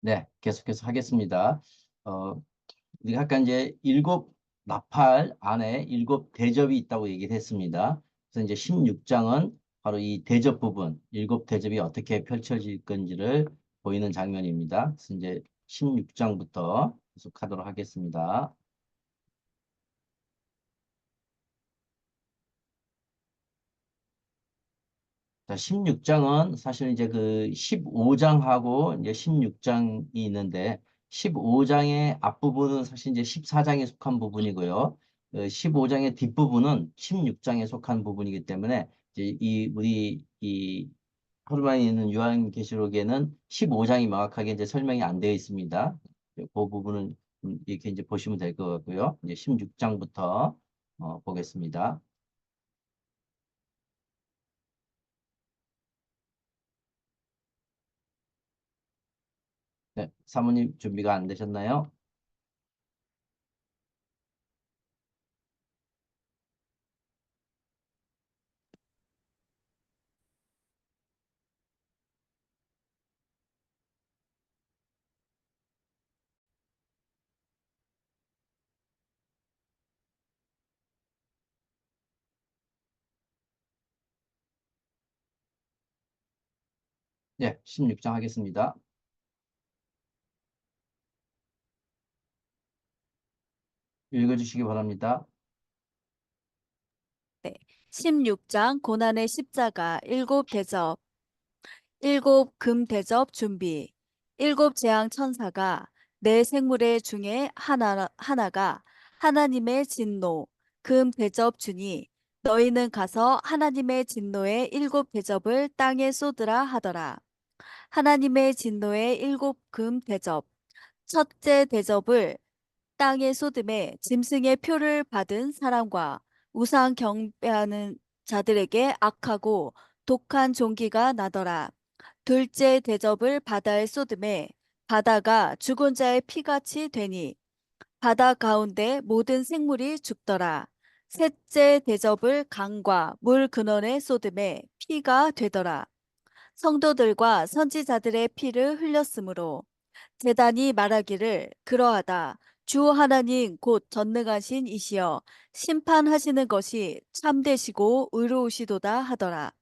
네, 계속해서 하겠습니다. 어, 우리가 아까 이제 일곱 나팔 안에 일곱 대접이 있다고 얘기를 했습니다. 그래서 이제 16장은 바로 이 대접 부분, 일곱 대접이 어떻게 펼쳐질 건지를 보이는 장면입니다. 그래서 이제 16장부터 계속하도록 하겠습니다. 자, 16장은 사실 이제 그 15장하고 이제 16장이 있는데 15장의 앞부분은 사실 이제 14장에 속한 부분이고요. 15장의 뒷부분은 16장에 속한 부분이기 때문에 이제 이 우리 이 하루만에 있는 요한계시록에는 15장이 명확하게 이제 설명이 안 되어 있습니다. 그 부분은 이렇게 이제 보시면 될 것 같고요. 이제 16장부터 보겠습니다. 네, 사모님 준비가 안 되셨나요? 네, 16장 하겠습니다. 읽어주시기 바랍니다. 네. 16장 고난의 십자가 일곱 대접 일곱 금 대접 준비 일곱 재앙 천사가 내 생물의 중에 하나가 하나님의 진노 금 대접 주니 너희는 가서 하나님의 진노의 일곱 대접을 땅에 쏟으라 하더라. 하나님의 진노의 일곱 금 대접 첫째 대접을 땅의 소돔에 짐승의 표를 받은 사람과 우상 경배하는 자들에게 악하고 독한 종기가 나더라. 둘째 대접을 바다의 소돔에 바다가 죽은 자의 피같이 되니 바다 가운데 모든 생물이 죽더라. 셋째 대접을 강과 물 근원의 소돔에 피가 되더라. 성도들과 선지자들의 피를 흘렸으므로 제단이 말하기를 그러하다. 주 하나님 곧 전능하신 이시여 심판하시는 것이 참되시고 의로우시도다 하더라.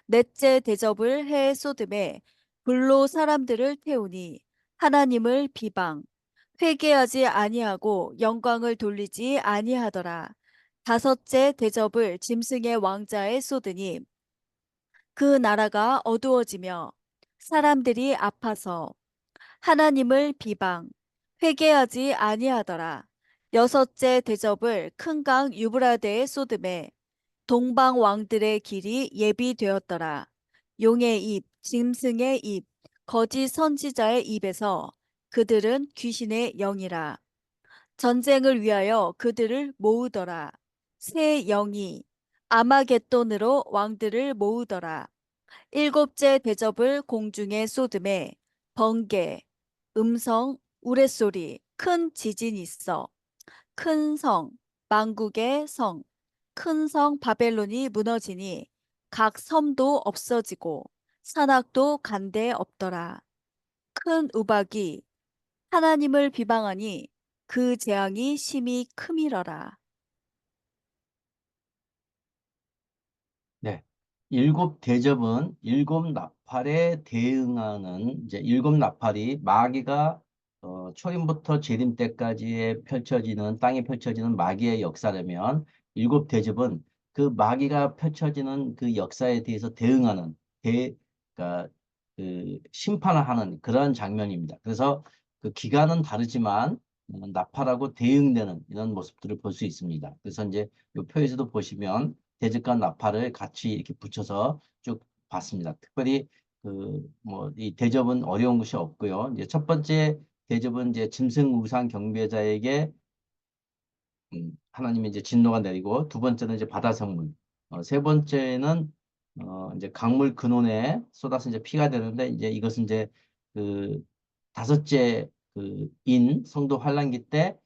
넷째 대접을 해 쏟음에 불로 사람들을 태우니 하나님을 비방 회개하지 아니하고 영광을 돌리지 아니하더라. 다섯째 대접을 짐승의 왕자에 쏟으니 그 나라가 어두워지며 사람들이 아파서 하나님을 비방 회개하지 아니하더라. 여섯째 대접을 큰 강 유브라데에 쏟음에 동방 왕들의 길이 예비되었더라. 용의 입, 짐승의 입, 거짓 선지자의 입에서 그들은 귀신의 영이라. 전쟁을 위하여 그들을 모으더라. 새 영이 아마겟돈으로 왕들을 모으더라. 일곱째 대접을 공중에 쏟음에 번개, 음성, 우레소리, 큰 지진이 있어. 큰 성, 만국의 성, 큰 성 바벨론이 무너지니 각 섬도 없어지고 산악도 간데 없더라. 큰 우박이 하나님을 비방하니 그 재앙이 심히 크밀어라. 네. 일곱 대접은 일곱 나팔에 대응하는 이제 일곱 나팔이 마귀가 초림부터 재림 때까지의 펼쳐지는 땅에 펼쳐지는 마귀의 역사라면 일곱 대접은 그 마귀가 펼쳐지는 그 역사에 대해서 대응하는 그러니까 그 심판을 하는 그런 장면입니다. 그래서 그 기간은 다르지만 나팔하고 대응되는 이런 모습들을 볼 수 있습니다. 그래서 이제 이 표에서도 보시면 대적과 나팔을 같이 이렇게 붙여서 쭉 봤습니다. 특별히 그 뭐 이 대접은 어려운 것이 없고요. 이제 첫 번째 대접은 이제 짐승 우상 경배자에게 하나님의 이제 진노가 내리고 두 번째는 이제 바다 성문, 세 번째는 이제 강물 근원에 쏟아서 이제 피가 되는데 이제 이것은 이제 그 다섯째 그 인 성도 환란기 때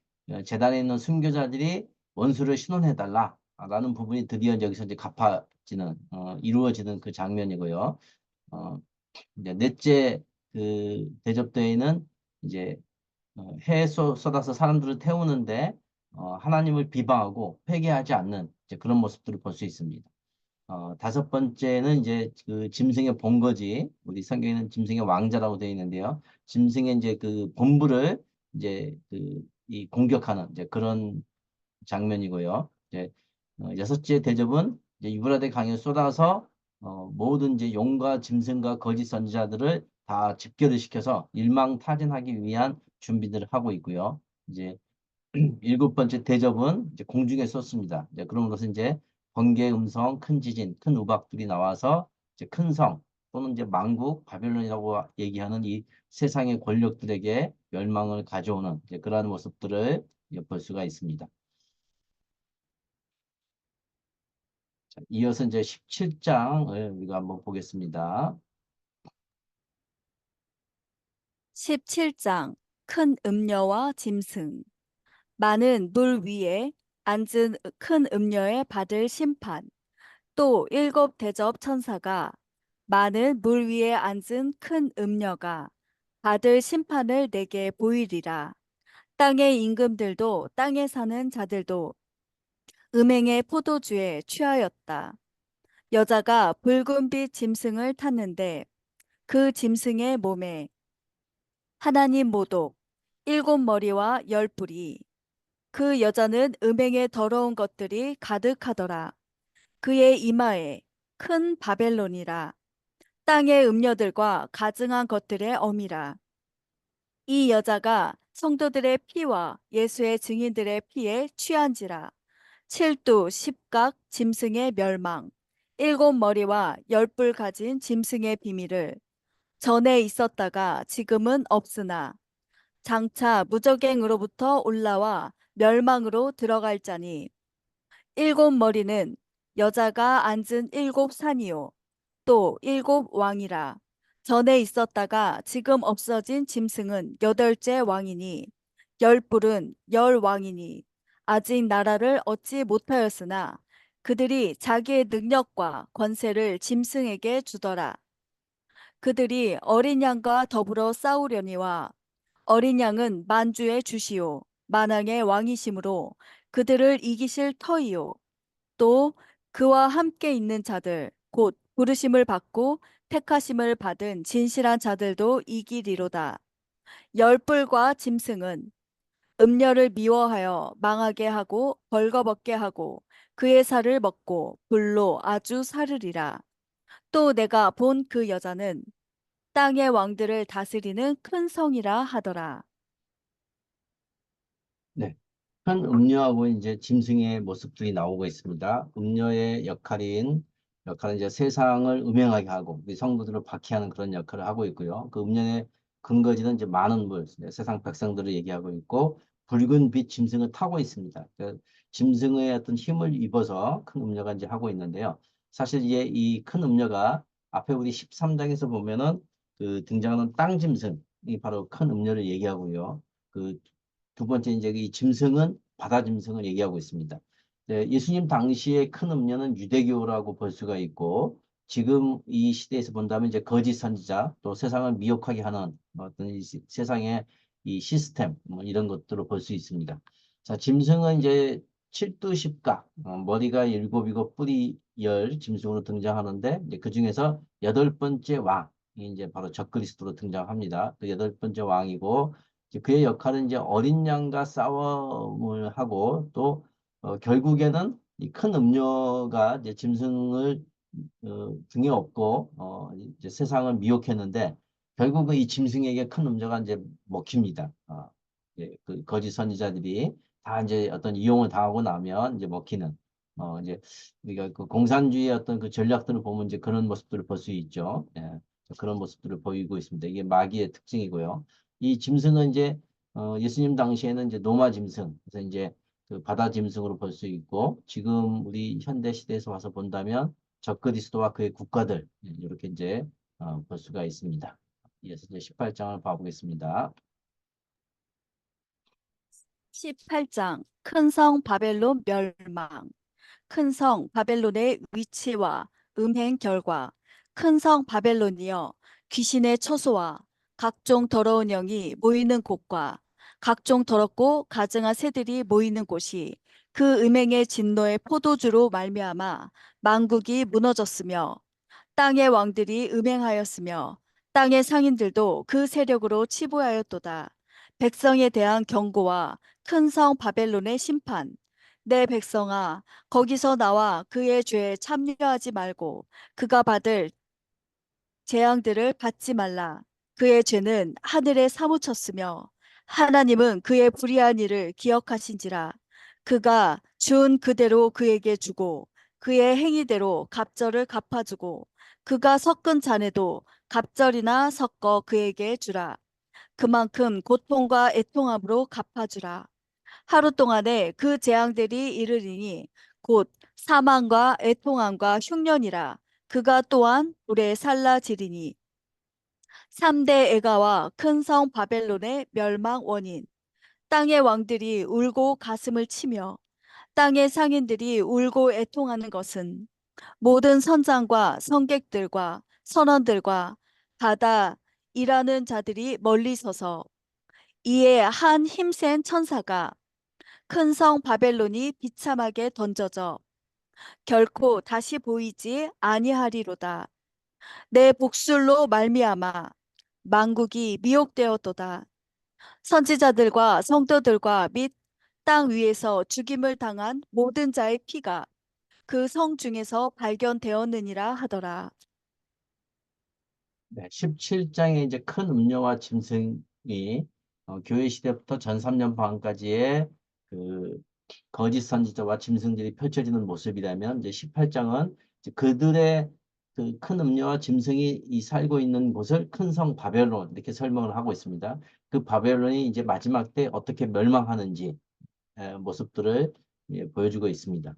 제단에 있는 순교자들이 원수를 신원해 달라라는 부분이 드디어 여기서 이제 갚아지는 이루어지는 그 장면이고요. 어, 이제 넷째 그 대접 때에는 이제 해에 쏟아서 사람들을 태우는데 하나님을 비방하고 회개하지 않는 이제 그런 모습들을 볼 수 있습니다. 다섯 번째는 이제 그 짐승의 본거지, 우리 성경에는 짐승의 왕자라고 되어 있는데요. 짐승의 이제 그 본부를 이제 그 이 공격하는 이제 그런 장면이고요. 이제 여섯째 대접은 이제 유브라데 강에 쏟아서 모든 이제 용과 짐승과 거짓 선지자들을 다 집결을 시켜서 일망타진하기 위한 준비들을 하고 있고요. 이제 일곱 번째 대접은 이제 공중에 쏟습니다. 이제 그럼으로써 이제 번개 음성, 큰 지진, 큰 우박들이 나와서 이제 큰 성 또는 이제 망국 바벨론이라고 얘기하는 이 세상의 권력들에게 멸망을 가져오는 이제 그러한 모습들을 볼 수가 있습니다. 자, 이어서 이제 17장을 우리가 한번 보겠습니다. 17장 큰 음녀와 짐승. 많은 물 위에 앉은 큰 음녀에 받을 심판. 또 일곱 대접 천사가 많은 물 위에 앉은 큰 음녀가 받을 심판을 내게 보이리라. 땅의 임금들도 땅에 사는 자들도 음행의 포도주에 취하였다. 여자가 붉은빛 짐승을 탔는데 그 짐승의 몸에 하나님 모독 일곱 머리와 열 뿔이 그 여자는 음행의 더러운 것들이 가득하더라. 그의 이마에 큰 바벨론이라 땅의 음녀들과 가증한 것들의 어미라. 이 여자가 성도들의 피와 예수의 증인들의 피에 취한지라. 칠두 십각 짐승의 멸망 일곱 머리와 열 뿔 가진 짐승의 비밀을 전에 있었다가 지금은 없으나 장차 무적행으로부터 올라와 멸망으로 들어갈 자니 일곱 머리는 여자가 앉은 일곱 산이요 또 일곱 왕이라. 전에 있었다가 지금 없어진 짐승은 여덟째 왕이니 열 뿔은 열 왕이니 아직 나라를 얻지 못하였으나 그들이 자기의 능력과 권세를 짐승에게 주더라. 그들이 어린 양과 더불어 싸우려니와 어린 양은 만주의 주시오 만왕의 왕이심으로 그들을 이기실 터이요 또 그와 함께 있는 자들 곧 부르심을 받고 택하심을 받은 진실한 자들도 이기리로다. 열불과 짐승은 음녀를 미워하여 망하게 하고 벌거벗게 하고 그의 살을 먹고 불로 아주 사르리라. 또 내가 본 그 여자는 땅의 왕들을 다스리는 큰 성이라 하더라. 네. 큰 음녀하고 이제 짐승의 모습들이 나오고 있습니다. 음녀의 역할은 이제 세상을 음행하게 하고 우리 성도들을 박해하는 그런 역할을 하고 있고요. 그 음녀의 근거지는 이제 많은 물, 네, 세상 백성들을 얘기하고 있고 붉은 빛 짐승을 타고 있습니다. 그 짐승의 어떤 힘을 입어서 큰 음녀가 이제 하고 있는데요. 사실 이제 이 큰 음녀가 앞에 우리 13장에서 보면은 그 등장하는 땅 짐승이 바로 큰 음녀를 얘기하고요. 그 두 번째 이제 이 짐승은 바다 짐승을 얘기하고 있습니다. 네, 예수님 당시에 큰 음료는 유대교라고 볼 수가 있고 지금 이 시대에서 본다면 이제 거짓 선지자 또 세상을 미혹하게 하는 어떤 이 세상의 이 시스템 뭐 이런 것들을 볼 수 있습니다. 자, 짐승은 이제 칠두십각 머리가 일곱이고 뿔이 열 짐승으로 등장하는데 이제 그 중에서 여덟 번째 왕이 이제 바로 적그리스도로 등장합니다. 그 여덟 번째 왕이고 이제 그의 역할은 이제 어린 양과 싸움을 하고 또 결국에는 이 큰 음료가 이제 짐승을 등에 업고 이제 세상을 미혹했는데 결국은 이 짐승에게 큰 음료가 이제 먹힙니다. 이제 그 거짓 선지자들이 다 이제 어떤 이용을 당하고 나면 이제 먹히는 이제 우리가 그 공산주의의 어떤 그 전략들을 보면 이제 그런 모습들을 볼 수 있죠. 예, 그런 모습들을 보이고 있습니다. 이게 마귀의 특징이고요. 이 짐승은 이제 예수님 당시에는 이제 노마 짐승, 그래서 이제 그 바다 짐승으로 볼 수 있고 지금 우리 현대 시대에서 와서 본다면 적그리스도와 그의 국가들 이렇게 이제 볼 수가 있습니다. 이어서 이제 18장을 봐보겠습니다. 18장 큰 성 바벨론 멸망 큰 성 바벨론의 위치와 음행 결과 큰 성 바벨론이여 귀신의 처소와 각종 더러운 영이 모이는 곳과 각종 더럽고 가증한 새들이 모이는 곳이 그 음행의 진노의 포도주로 말미암아 만국이 무너졌으며 땅의 왕들이 음행하였으며 땅의 상인들도 그 세력으로 치부하였도다. 백성에 대한 경고와 큰 성 바벨론의 심판. 내 백성아, 거기서 나와 그의 죄에 참여하지 말고 그가 받을 재앙들을 받지 말라. 그의 죄는 하늘에 사무쳤으며 하나님은 그의 불의한 일을 기억하신지라. 그가 준 그대로 그에게 주고 그의 행위대로 갑절을 갚아주고 그가 섞은 잔에도 갑절이나 섞어 그에게 주라. 그만큼 고통과 애통함으로 갚아주라. 하루 동안에 그 재앙들이 이르리니 곧 사망과 애통함과 흉년이라. 그가 또한 불에 살라지리니 3대 애가와 큰 성 바벨론의 멸망 원인. 땅의 왕들이 울고 가슴을 치며 땅의 상인들이 울고 애통하는 것은 모든 선장과 성객들과 선원들과 바다 일하는 자들이 멀리 서서 이에 한 힘센 천사가 큰 성 바벨론이 비참하게 던져져 결코 다시 보이지 아니하리로다. 내 복술로 말미암아 만국이 미혹되었도다. 선지자들과 성도들과 및 땅 위에서 죽임을 당한 모든 자의 피가 그 성 중에서 발견되었느니라 하더라. 네, 17장에 이제 큰 음료와 짐승이 교회 시대부터 전 3년 반까지의 그 거짓 선지자와 짐승들이 펼쳐지는 모습이라면 이제 18장은 그들의 그 큰 음료와 짐승이 이 살고 있는 곳을 큰 성 바벨론 이렇게 설명을 하고 있습니다. 그 바벨론이 이제 마지막 때 어떻게 멸망하는지 모습들을 보여주고 있습니다.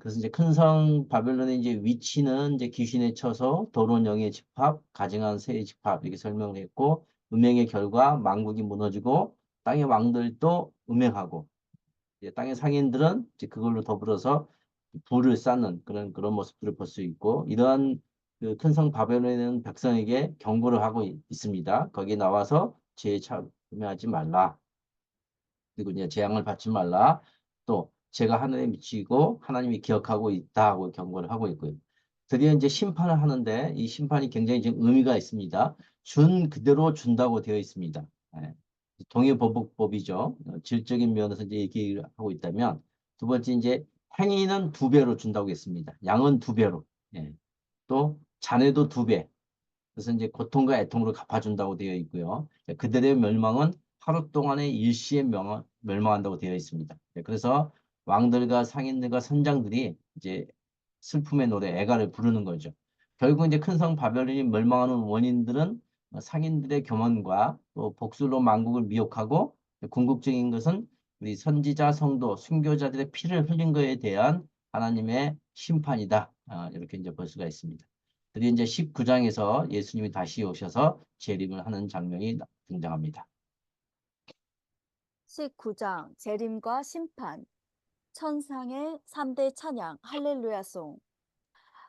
그래서 이제 큰 성 바벨론의 이제 위치는 이제 귀신에 쳐서 더러운 영의 집합, 가증한 새의 집합 이렇게 설명을 했고 음행의 결과 만국이 무너지고 땅의 왕들도 음행하고 이제 땅의 상인들은 이제 그걸로 더불어서 불을 쌓는 그런 모습들을 볼 수 있고 이러한 그 큰 성 바벨론에는 백성에게 경고를 하고 있습니다. 거기에 나와서 죄에 참여하지 말라. 그리고 이제 재앙을 받지 말라. 또 제가 하늘에 미치고 하나님이 기억하고 있다 하고 경고를 하고 있고요. 드디어 이제 심판을 하는데 이 심판이 굉장히 좀 의미가 있습니다. 준 그대로 준다고 되어 있습니다. 예. 동의보복법이죠. 질적인 면에서 이제 얘기를 하고 있다면 두 번째 이제 행위는 2배로 준다고 했습니다. 양은 2배로. 예. 또 잔해도 2배. 그래서 이제 고통과 애통으로 갚아준다고 되어 있고요. 그들의 멸망은 하루 동안의 일시에 멸망한다고 되어 있습니다. 그래서 왕들과 상인들과 선장들이 이제 슬픔의 노래, 애가를 부르는 거죠. 결국 이제 큰 성 바벨론이 멸망하는 원인들은 상인들의 교만과 또 복술로 만국을 미혹하고 궁극적인 것은 우리 선지자, 성도, 순교자들의 피를 흘린 것에 대한 하나님의 심판이다. 이렇게 이제 볼 수가 있습니다. 드디어 이제 19장에서 예수님이 다시 오셔서 재림을 하는 장면이 등장합니다. 19장 재림과 심판. 천상의 3대 찬양 할렐루야송.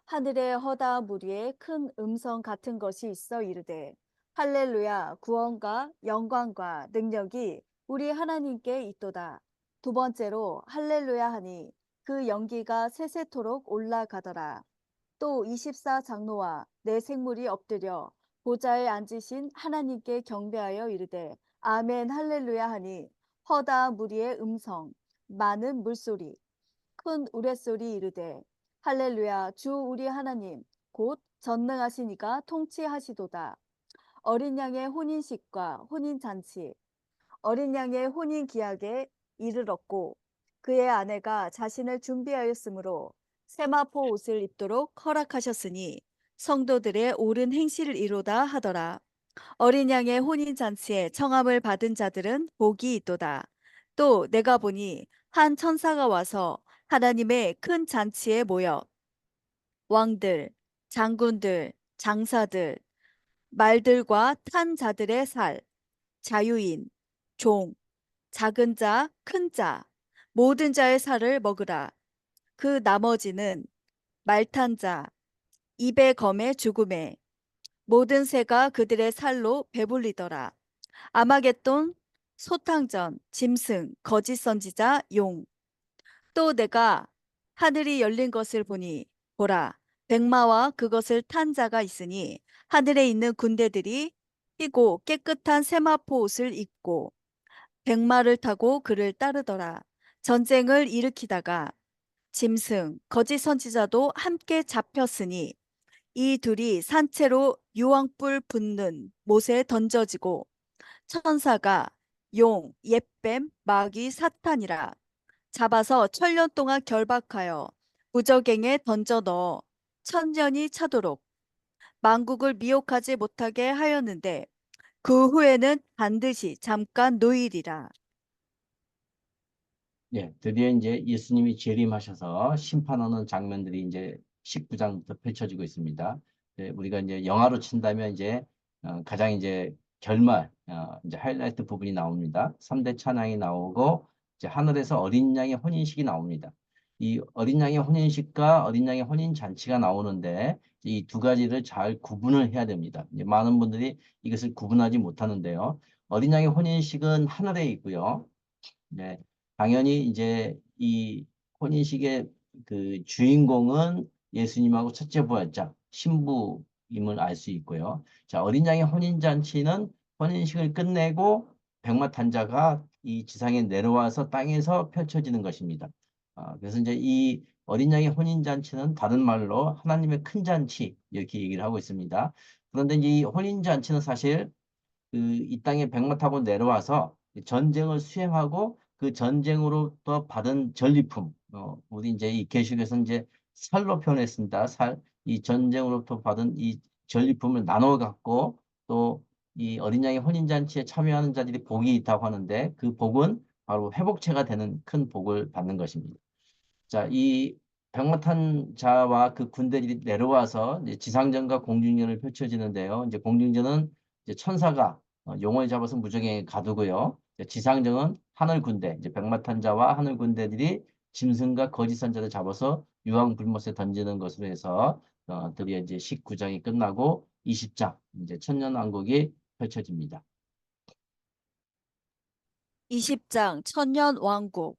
하늘의 허다한 무리에 큰 음성 같은 것이 있어 이르되 할렐루야 구원과 영광과 능력이 우리 하나님께 있도다. 두 번째로 할렐루야 하니 그 연기가 세세토록 올라가더라. 또 24장로와 내 생물이 엎드려 보좌에 앉으신 하나님께 경배하여 이르되 아멘 할렐루야 하니 허다한 무리의 음성 많은 물소리 큰 우레소리 이르되 할렐루야 주 우리 하나님 곧 전능하시니가 통치하시도다. 어린 양의 혼인식과 혼인잔치 어린 양의 혼인 기약에 이르렀고 그의 아내가 자신을 준비하였으므로 세마포 옷을 입도록 허락하셨으니 성도들의 옳은 행실을 이루다 하더라. 어린 양의 혼인잔치에 청함을 받은 자들은 복이 있도다. 또 내가 보니 한 천사가 와서 하나님의 큰 잔치에 모여 왕들, 장군들, 장사들, 말들과 탄 자들의 살, 자유인, 종, 작은 자, 큰 자, 모든 자의 살을 먹으라. 그 나머지는 말탄 자, 입의 검의 죽음에 모든 새가 그들의 살로 배불리더라. 아마겟돈, 소탕전, 짐승, 거짓 선지자, 용. 또 내가 하늘이 열린 것을 보니 보라 백마와 그것을 탄 자가 있으니 하늘에 있는 군대들이 희고 깨끗한 세마포 옷을 입고 백마를 타고 그를 따르더라. 전쟁을 일으키다가 짐승 거짓 선지자도 함께 잡혔으니 이 둘이 산채로 유황불 붙는 못에 던져지고 천사가 용, 옅뱀, 마귀, 사탄이라 잡아서 천년 동안 결박하여 무저갱에 던져 넣어 천년이 차도록 만국을 미혹하지 못하게 하였는데 그 후에는 반드시 잠깐 노일이라. 예, 드디어 이제 예수님이 재림하셔서 심판하는 장면들이 이제 19장부터 펼쳐지고 있습니다. 우리가 이제 영화로 친다면 이제 가장 이제 결말, 이제 하이라이트 부분이 나옵니다. 3대 찬양이 나오고 이제 하늘에서 어린 양의 혼인식이 나옵니다. 이 어린 양의 혼인식과 어린 양의 혼인 잔치가 나오는데 이 두 가지를 잘 구분을 해야 됩니다. 이제 많은 분들이 이것을 구분하지 못하는데요. 어린 양의 혼인식은 하늘에 있고요. 네, 당연히 이제 이 혼인식의 그 주인공은 예수님하고 첫째 부활자 신부임을 알 수 있고요. 자, 어린 양의 혼인잔치는 혼인식을 끝내고 백마탄자가 이 지상에 내려와서 땅에서 펼쳐지는 것입니다. 그래서 이제 이 어린 양의 혼인잔치는 다른 말로 하나님의 큰 잔치 이렇게 얘기를 하고 있습니다. 그런데 이제 이 혼인잔치는 사실 그 이 땅에 백마 타고 내려와서 전쟁을 수행하고 그 전쟁으로부터 받은 전리품, 우리 이제 이 계시록에서 이제 살로 표현했습니다. 살, 이 전쟁으로부터 받은 이 전리품을 나눠 갖고 또 이 어린 양의 혼인잔치에 참여하는 자들이 복이 있다고 하는데 그 복은 바로 회복체가 되는 큰 복을 받는 것입니다. 자, 이 백마탄 자와 그 군대들이 내려와서 이제 지상전과 공중전을 펼쳐지는데요. 이제 공중전은 이제 천사가 용을 잡아서 무적행에 가두고요. 이제 지상전은 하늘 군대, 이제 백마탄 자와 하늘 군대들이 짐승과 거짓 선자를 잡아서 유황 불못에 던지는 것으로 해서 드디어 이제 19장이 끝나고 20장 이제 천년왕국이 펼쳐집니다. 20장 천년 왕국.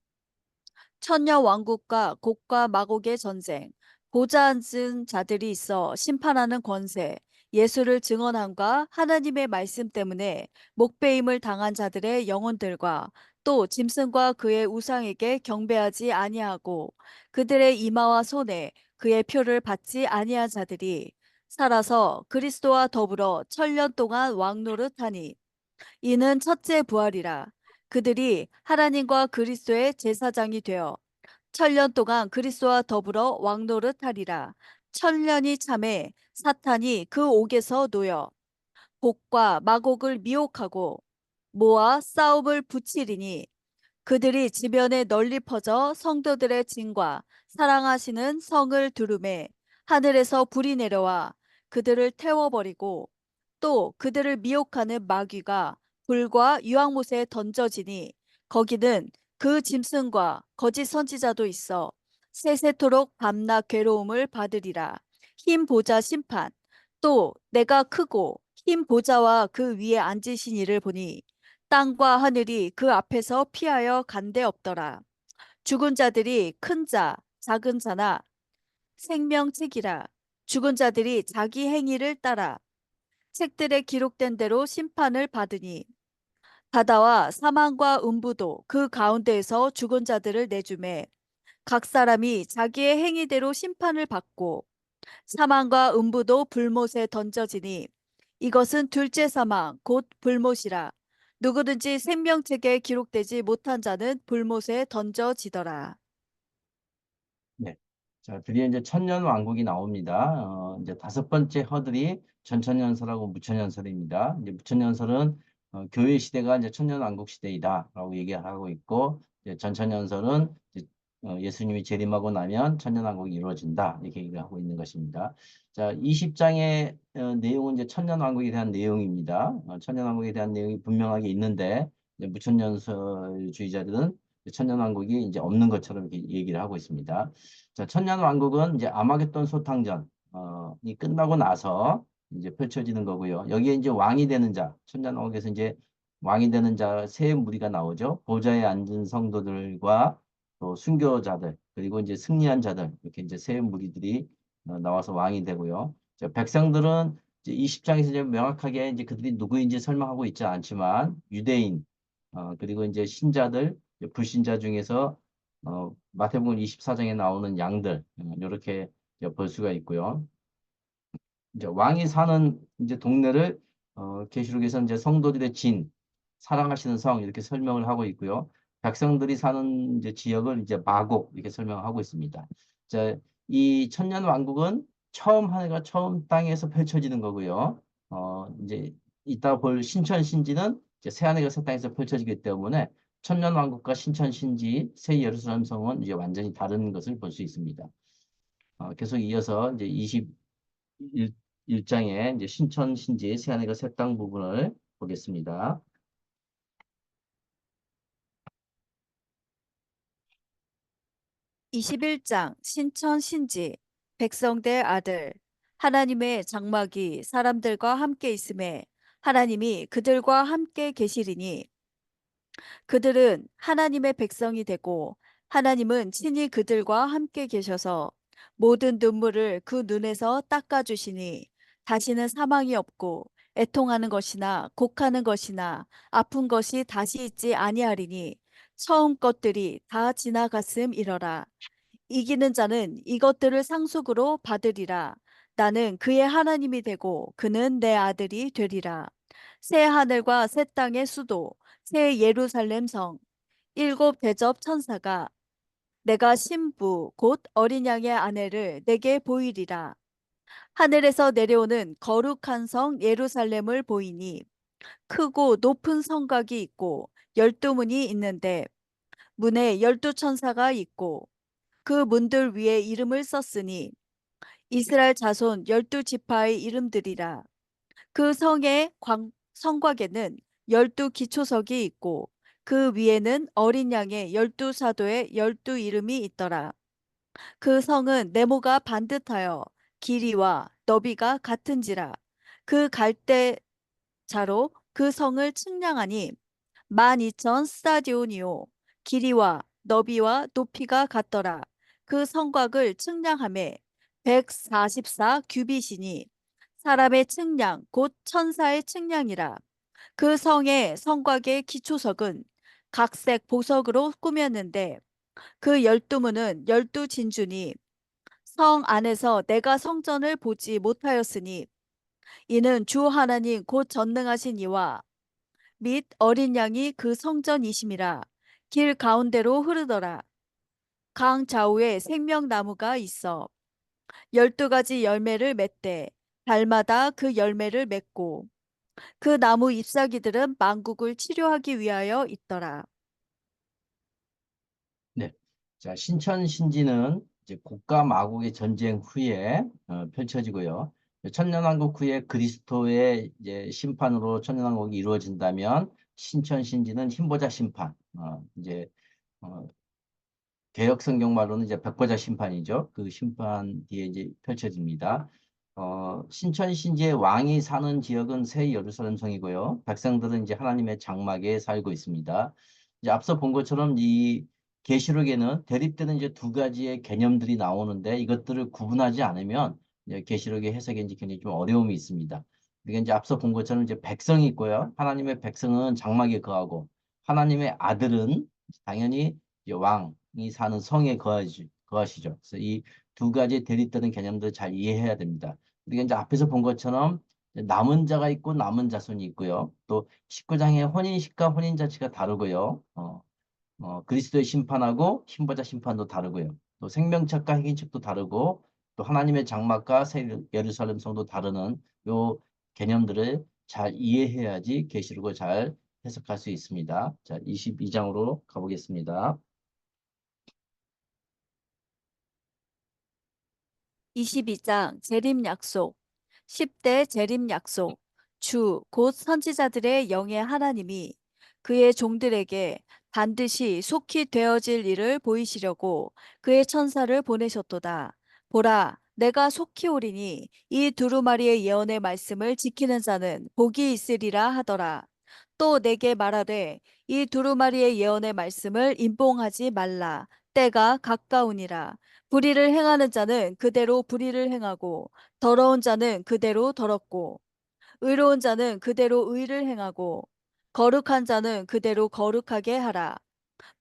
천년 왕국과 곡과 마곡의 전쟁, 보좌 앉은 자들이 있어 심판하는 권세, 예수를 증언함과 하나님의 말씀 때문에 목배임을 당한 자들의 영혼들과 또 짐승과 그의 우상에게 경배하지 아니하고 그들의 이마와 손에 그의 표를 받지 아니한 자들이 살아서 그리스도와 더불어 천년 동안 왕노릇하니 이는 첫째 부활이라. 그들이 하나님과 그리스도의 제사장이 되어 천년 동안 그리스도와 더불어 왕노릇하리라. 천년이 참에 사탄이 그 옥에서 놓여 복과 마곡을 미혹하고 모아 싸움을 붙이리니 그들이 지면에 널리 퍼져 성도들의 진과 사랑하시는 성을 두루매 하늘에서 불이 내려와 그들을 태워버리고 또 그들을 미혹하는 마귀가 불과 유황못에 던져지니 거기는 그 짐승과 거짓 선지자도 있어 세세토록 밤낮 괴로움을 받으리라. 흰 보좌 심판 또 내가 크고 흰 보좌와 그 위에 앉으신 이를 보니 땅과 하늘이 그 앞에서 피하여 간데 없더라. 죽은 자들이 큰 자, 작은 자나 생명책이라. 죽은 자들이 자기 행위를 따라 책들에 기록된 대로 심판을 받으니 바다와 사망과 음부도 그 가운데에서 죽은 자들을 내주매 각 사람이 자기의 행위대로 심판을 받고 사망과 음부도 불못에 던져지니 이것은 둘째 사망 곧 불못이라. 누구든지 생명책에 기록되지 못한 자는 불못에 던져지더라. 네. 자, 드디어 이제 천년왕국이 나옵니다. 이제 다섯 번째 허들이 전천년설하고 무천년설입니다. 이제 무천년설은 교회 시대가 이제 천년왕국 시대이다라고 얘기하고 있고, 이제 전천년설은 이제, 예수님이 재림하고 나면 천년왕국이 이루어진다 이렇게 얘기를 하고 있는 것입니다. 자, 20장의 내용은 이제 천년왕국에 대한 내용입니다. 천년왕국에 대한 내용이 분명하게 있는데, 이제 무천년설주의자들은 천년왕국이 이제 없는 것처럼 이렇게 얘기를 하고 있습니다. 자, 천년왕국은 이제 아마겟돈 소탕전 이 끝나고 나서 이제 펼쳐지는 거고요. 여기에 이제 왕이 되는 자, 천년왕국에서 이제 왕이 되는 자 세 무리가 나오죠. 보좌에 앉은 성도들과 또 순교자들, 그리고 이제 승리한 자들, 이렇게 이제 세 무리들이 나와서 왕이 되고요. 백성들은 이제 20장에서 이제 명확하게 이제 그들이 누구인지 설명하고 있지 않지만 유대인, 그리고 이제 신자들, 이제 불신자 중에서 마태복음 24장에 나오는 양들, 이렇게 볼 수가 있고요. 이제 왕이 사는 이제 동네를 계시록에서 이제 성도들의 진, 사랑하시는 성 이렇게 설명을 하고 있고요. 백성들이 사는 이제 지역을 이제 마곡 이렇게 설명하고 있습니다. 자, 이 천년 왕국은 처음 하늘과 처음 땅에서 펼쳐지는 거고요. 이제 이따 볼 신천 신지는 이제 새 하늘과 새 땅에서 펼쳐지기 때문에 천년 왕국과 신천 신지 새 예루살렘 성은 이제 완전히 다른 것을 볼 수 있습니다. 계속 이어서 이제 21장의 이제 신천 신지 새 하늘과 새 땅 부분을 보겠습니다. 21장 신천 신지 백성대 아들 하나님의 장막이 사람들과 함께 있음에 하나님이 그들과 함께 계시리니 그들은 하나님의 백성이 되고 하나님은 친히 그들과 함께 계셔서 모든 눈물을 그 눈에서 닦아주시니 다시는 사망이 없고 애통하는 것이나 곡하는 것이나 아픈 것이 다시 있지 아니하리니 처음 것들이 다 지나갔음이러라. 이기는 자는 이것들을 상속으로 받으리라. 나는 그의 하나님이 되고 그는 내 아들이 되리라. 새 하늘과 새 땅의 수도, 새 예루살렘 성, 일곱 대접 천사가 내가 신부 곧 어린 양의 아내를 내게 보이리라. 하늘에서 내려오는 거룩한 성 예루살렘을 보이니 크고 높은 성곽이 있고 12문이 있는데 문에 12천사가 있고 그 문들 위에 이름을 썼으니 이스라엘 자손 12지파의 이름들이라. 그 성의 성곽에는 12기초석이 있고 그 위에는 어린 양의 12사도의 12이름이 있더라. 그 성은 네모가 반듯하여 길이와 너비가 같은지라. 그 갈대자로 그 성을 측량하니 12,000 스타디온이요 길이와 너비와 높이가 같더라. 그 성곽을 측량함에 144 규빗이니 사람의 측량 곧 천사의 측량이라. 그 성의 성곽의 기초석은 각색 보석으로 꾸몄는데 그 12문은 12진주니 성 안에서 내가 성전을 보지 못하였으니 이는 주 하나님 곧 전능하신 이와 및 어린 양이 그 성전이심이라. 길 가운데로 흐르더라. 강 좌우에 생명나무가 있어 12가지 열매를 맺되 달마다 그 열매를 맺고 그 나무 잎사귀들은 만국을 치료하기 위하여 있더라. 네. 자, 신천 신지는 이제 국가 마국의 전쟁 후에 펼쳐지고요. 천년왕국 후에 그리스도의 이제 심판으로 천년왕국이 이루어진다면 신천 신지는 흰보자 심판, 이제 어, 개혁 성경 말로는 이제 백보자 심판이죠. 그 심판 뒤에 이제 펼쳐집니다. 신천 신지의 왕이 사는 지역은 새 예루살렘 성이고요. 백성들은 이제 하나님의 장막에 살고 있습니다. 이제 앞서 본 것처럼 이 계시록에는 대립되는 이제 두 가지의 개념들이 나오는데 이것들을 구분하지 않으면 이제 계시록의 해석에 이제 굉장히 좀 어려움이 있습니다. 그러니까 이제 앞서 본 것처럼 이제 백성이 있고요. 하나님의 백성은 장막에 거하고 하나님의 아들은 당연히 이제 왕이 사는 성에 거하시죠. 그래서 이 두 가지 대립되는 개념들 잘 이해해야 됩니다. 우리가 이제 앞에서 본 것처럼 남은 자가 있고 남은 자손이 있고요. 또 19장의 혼인식과 혼인잔치가 다르고요. 그리스도의 심판하고 신보자 심판도 다르고요. 또 생명책과 행인책도 다르고 또 하나님의 장막과 새 예루살렘 성도 다르는 요 개념들을 잘 이해해야지 계시록을 잘 해석할 수 있습니다. 자, 22장으로 가보겠습니다. 22장 재림 약속 10대 재림 약속 주 곧 선지자들의 영의 하나님이 그의 종들에게 반드시 속히 되어질 일을 보이시려고 그의 천사를 보내셨도다. 보라 내가 속히 오리니 이 두루마리의 예언의 말씀을 지키는 자는 복이 있으리라 하더라. 또 내게 말하되 이 두루마리의 예언의 말씀을 임봉하지 말라. 때가 가까우니라. 불의를 행하는 자는 그대로 불의를 행하고 더러운 자는 그대로 더럽고 의로운 자는 그대로 의를 행하고 거룩한 자는 그대로 거룩하게 하라.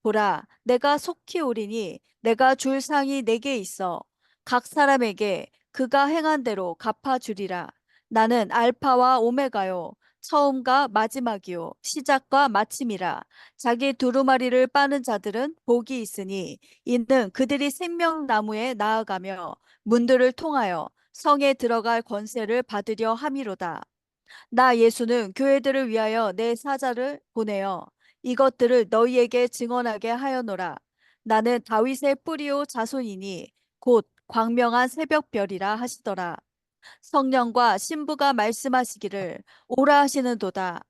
보라, 내가 속히 오리니 내가 줄 상이 내게 있어 각 사람에게 그가 행한 대로 갚아주리라. 나는 알파와 오메가요, 처음과 마지막이요, 시작과 마침이라. 자기 두루마리를 빠는 자들은 복이 있으니 이는 그들이 생명나무에 나아가며 문들을 통하여 성에 들어갈 권세를 받으려 함이로다. 나 예수는 교회들을 위하여 내 사자를 보내어 이것들을 너희에게 증언하게 하여노라. 나는 다윗의 뿌리요 자손이니 곧 광명한 새벽별이라 하시더라. 성령과 신부가 말씀하시기를 오라 하시는도다.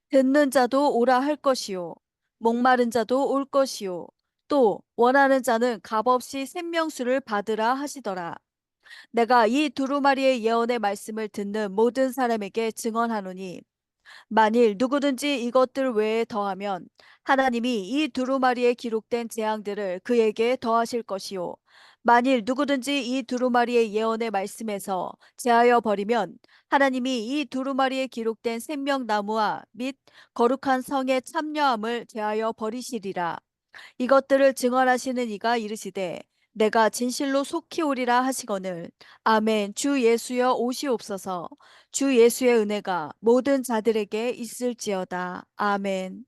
듣는 자도 오라 할 것이요. 목마른 자도 올 것이요. 또 원하는 자는 값없이 생명수를 받으라 하시더라. 내가 이 두루마리의 예언의 말씀을 듣는 모든 사람에게 증언하노니 만일 누구든지 이것들 외에 더하면 하나님이 이 두루마리에 기록된 재앙들을 그에게 더하실 것이요. 만일 누구든지 이 두루마리의 예언의 말씀에서 제하여 버리면 하나님이 이 두루마리에 기록된 생명나무와 및 거룩한 성의 참여함을 제하여 버리시리라. 이것들을 증언하시는 이가 이르시되 내가 진실로 속히 오리라 하시거늘 아멘. 주 예수여 오시옵소서. 주 예수의 은혜가 모든 자들에게 있을지어다. 아멘.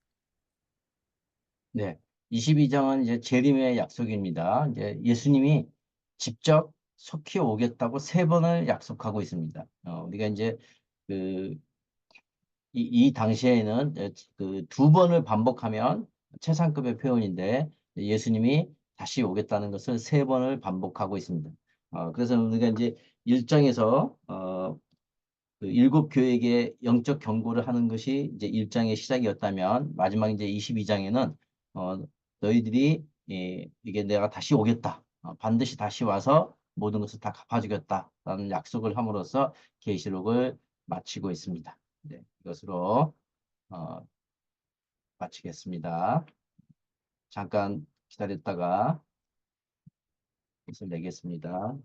네. 22장은 이제 재림의 약속입니다. 이제 예수님이 직접 속히 오겠다고 세 번을 약속하고 있습니다. 우리가 이제 그 이 당시에는 그 두 번을 반복하면 최상급의 표현인데 예수님이 다시 오겠다는 것을 세 번을 반복하고 있습니다. 그래서 우리가 이제 1장에서 그 일곱 교회에게 영적 경고를 하는 것이 이제 1장의 시작이었다면 마지막 이제 22장에는 너희들이 이게 내가 다시 오겠다. 반드시 다시 와서 모든 것을 다 갚아주겠다라는 약속을 함으로써 계시록을 마치고 있습니다. 네, 이것으로 어, 마치겠습니다. 잠깐 기다렸다가 것을 내겠습니다.